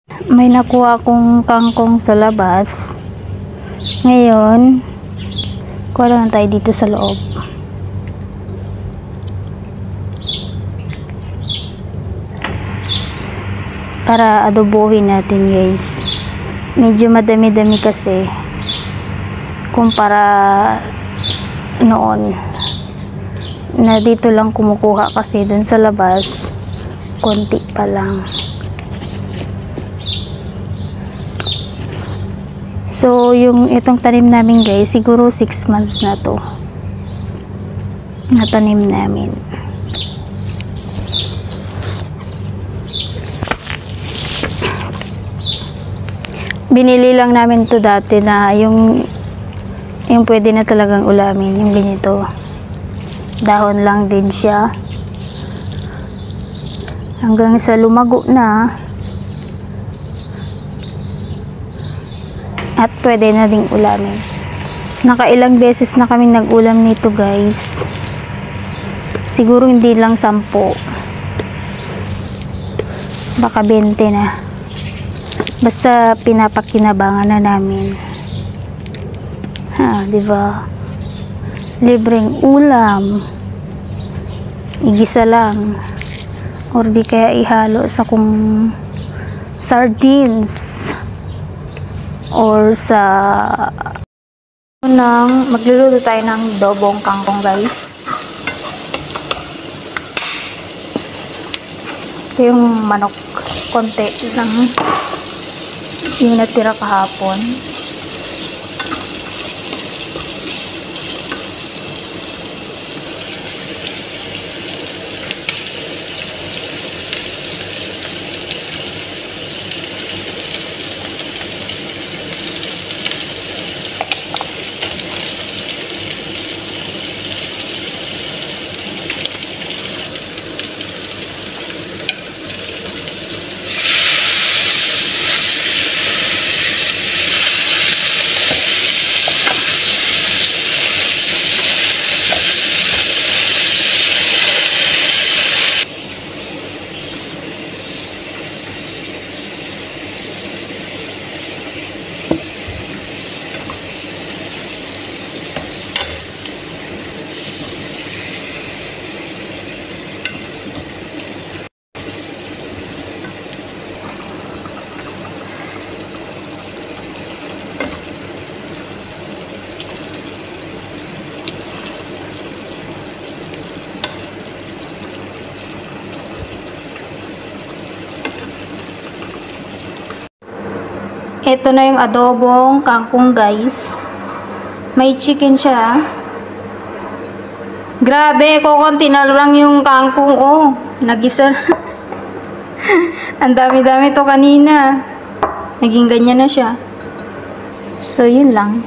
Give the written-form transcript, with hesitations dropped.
May nakuha akong kangkong sa labas. Ngayon, kuha lang tayo dito sa loob. Para adobohin natin, guys. Medyo madami-dami kasi kumpara noon na dito lang kumukuha, kasi dun sa labas konti pa lang. So yung itong tanim namin, guys, siguro 6 months na to na tanim namin. Binili lang namin to dati na yung pwede na talagang ulamin, yung ganito. Dahon lang din siya hanggang sa lumago na at pwede na ding ulamin. Nakailang beses na kaming nag-ulam nito, guys. Siguro hindi lang 10, baka 20 na. Basta pinapakinabangan na namin. Diba? Libreng ulam. Igisa lang. Or di kaya ihalo sa kung sardines. Or sa magluluto tayo ng dobong kangkong, guys. Ito yung manok. Konti lang yung natira kahapon. Ito na yung adobong kangkong, guys. May chicken siya. Grabe, kukunti na lang yung kangkong. Oh, nagisa. Ang dami-dami to kanina. Naging ganyan na siya. So, yun lang.